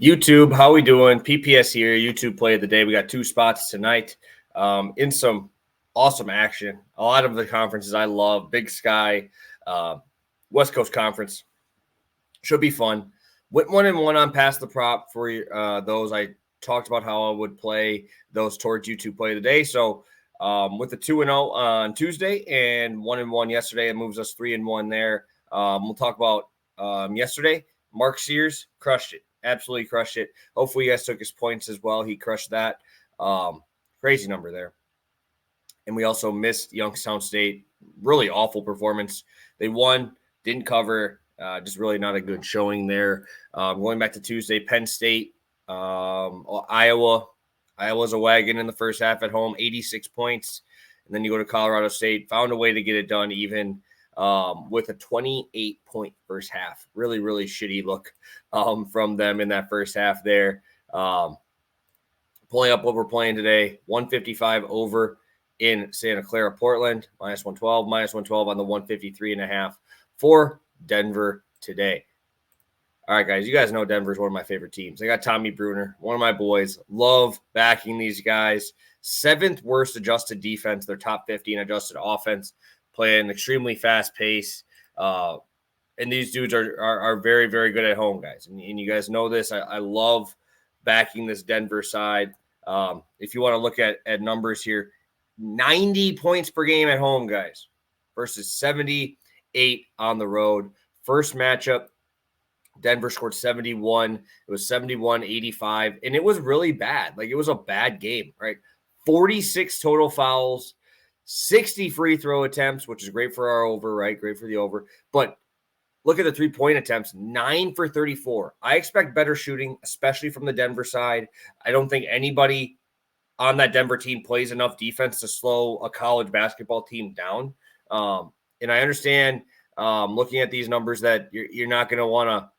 YouTube, how we doing? PPS here, YouTube play of the day. We got two spots tonight in some awesome action. A lot of the conferences I love. Big Sky, West Coast Conference. Should be fun. Went 1-1 on Pass the Prop for those. I talked about how I would play those towards YouTube play of the day. So with the 2-0 on Tuesday and 1-1 yesterday, it moves us 3-1 there. We'll talk about yesterday. Mark Sears crushed it. Absolutely crushed it. Hopefully you guys took his points as well. He crushed that. Crazy number there. And we also missed Youngstown State. Really awful performance. They won, didn't cover. Just really not a good showing there. Going back to Tuesday, Penn State, Iowa. Iowa's a wagon in the first half at home, 86 points. And then you go to Colorado State, found a way to get it done even with a 28-point first half. Really, really shitty look from them in that first half there. Pulling up what we're playing today, 155 over in Santa Clara, Portland, -112, -112 on the 153.5 for Denver today. All right, guys, you guys know Denver is one of my favorite teams. I got Tommy Bruner, one of my boys. Love backing these guys. 7th worst adjusted defense. Their top 15 adjusted offense. Play an extremely fast pace. And these dudes are very, very good at home, guys. And you guys know this. I love backing this Denver side. If you want to look at numbers here, 90 points per game at home, guys, versus 78 on the road. First matchup, Denver scored 71. It was 71-85, and it was really bad. Like, it was a bad game, right? 46 total fouls, 60 free throw attempts, which is great for our over, right? Great for the over. But look at the three-point attempts, 9 for 34. I expect better shooting, especially from the Denver side. I don't think anybody on that Denver team plays enough defense to slow a college basketball team down. And I understand looking at these numbers that you're not going to want to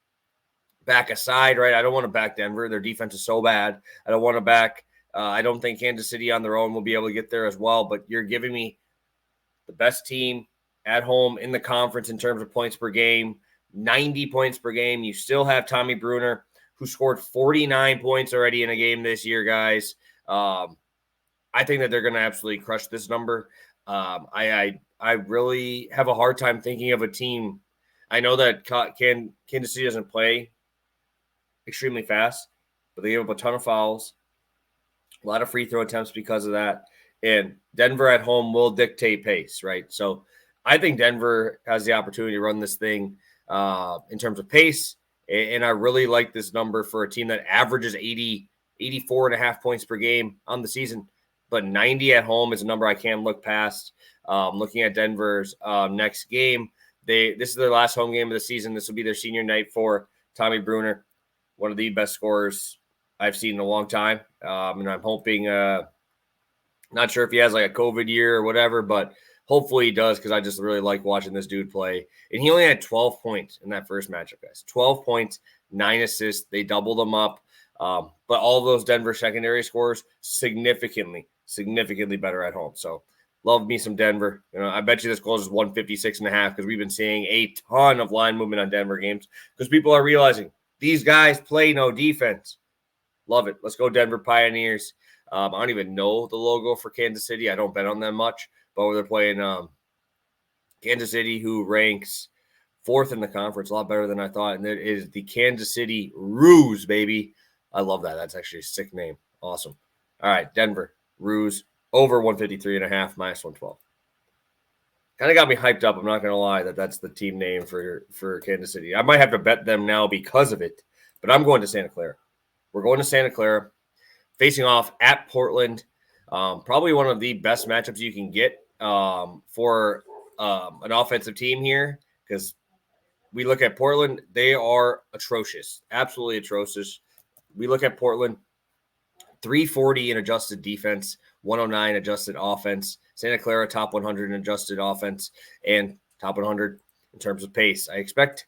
back aside, right? I don't want to back Denver. Their defense is so bad. I don't want to back I don't think Kansas City on their own will be able to get there as well, but you're giving me the best team at home in the conference in terms of points per game, 90 points per game. You still have Tommy Bruner, who scored 49 points already in a game this year, guys. I think that they're going to absolutely crush this number. I really have a hard time thinking of a team. I know that Kansas City doesn't play extremely fast, but they give up a ton of fouls. A lot of free throw attempts because of that. And Denver at home will dictate pace, right? So I think Denver has the opportunity to run this thing in terms of pace. And I really like this number for a team that averages 84.5 points per game on the season. But 90 at home is a number I can't look past. Looking at Denver's next game, this is their last home game of the season. This will be their senior night for Tommy Bruner, one of the best scorers I've seen in a long time. And I'm hoping, not sure if he has like a COVID year or whatever, but hopefully he does, because I just really like watching this dude play. And he only had 12 points in that first matchup, guys. 12 points, 9 assists. They doubled him up. But all of those Denver secondary scores significantly better at home. So love me some Denver. I bet you this closes 156.5, because we've been seeing a ton of line movement on Denver games because people are realizing these guys play no defense. Love it. Let's go Denver Pioneers. I don't even know the logo for Kansas City. I don't bet on them much, but they're playing Kansas City, who ranks 4th in the conference, a lot better than I thought. And it is the Kansas City Roos, baby. I love that. That's actually a sick name. Awesome. All right, Denver Roos over 153.5, -112. Kind of got me hyped up. I'm not going to lie that's the team name for Kansas City. I might have to bet them now because of it, but I'm going to Santa Clara. We're going to Santa Clara, facing off at Portland. Probably one of the best matchups you can get for an offensive team here, because we look at Portland. They are atrocious, absolutely atrocious. We look at Portland, 340 in adjusted defense, 109 adjusted offense. Santa Clara, top 100 in adjusted offense and top 100 in terms of pace. I expect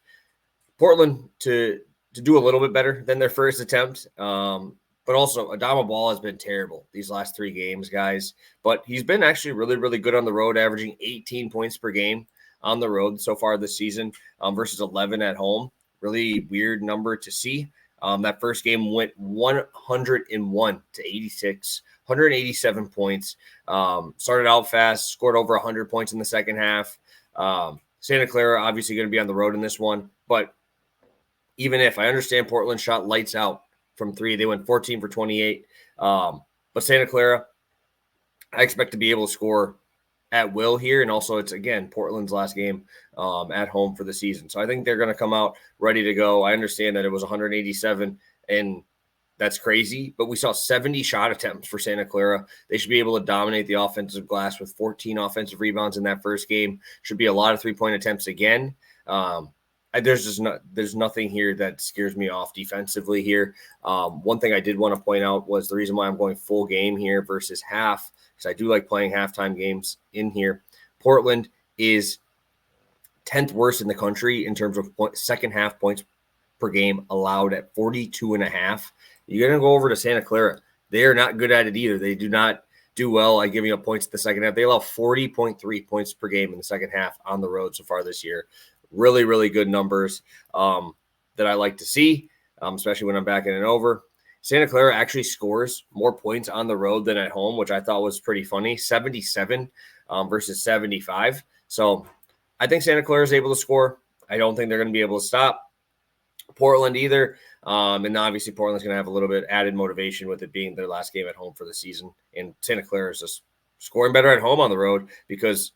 Portland to do a little bit better than their first attempt. But also, Adama Ball has been terrible these last 3 games, guys. But he's been actually really, really good on the road, averaging 18 points per game on the road so far this season versus 11 at home. Really weird number to see. That first game went 101 to 86, 187 points. Started out fast, scored over 100 points in the second half. Santa Clara obviously going to be on the road in this one, but even if I understand Portland shot lights out from three, they went 14 for 28. But Santa Clara, I expect to be able to score at will here. And also it's, again, Portland's last game at home for the season. So I think they're going to come out ready to go. I understand that it was 187 and that's crazy, but we saw 70 shot attempts for Santa Clara. They should be able to dominate the offensive glass with 14 offensive rebounds in that first game. Should be a lot of three-point attempts again. There's nothing here that scares me off defensively here. One thing I did want to point out was the reason why I'm going full game here versus half, because I do like playing halftime games in here. Portland is 10th worst in the country in terms of second half points per game allowed at 42.5. You're going to go over to Santa Clara. They are not good at it either. They do not do well at giving up points in the second half. They allow 40.3 points per game in the second half on the road so far this year. Really, really good numbers that I like to see, especially when I'm backing it over. Santa Clara actually scores more points on the road than at home, which I thought was pretty funny, 77 versus 75. So I think Santa Clara is able to score. I don't think they're going to be able to stop Portland either. And obviously Portland's going to have a little bit added motivation with it being their last game at home for the season. And Santa Clara is just scoring better at home on the road, because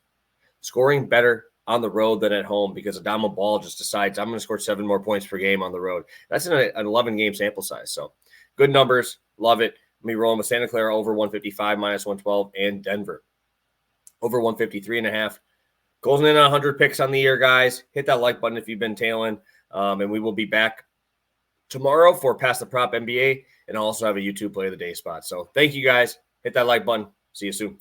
scoring better on the road than at home, because Adama Ball just decides I'm going to score 7 more points per game on the road. That's an 11-game sample size. So good numbers. Love it. Me rolling with Santa Clara over 155, minus 112, and Denver over 153.5. Goes in 100 picks on the year, guys. Hit that like button if you've been tailing. And we will be back tomorrow for Pass the Prop NBA, and I'll also have a YouTube play of the day spot. So thank you, guys. Hit that like button. See you soon.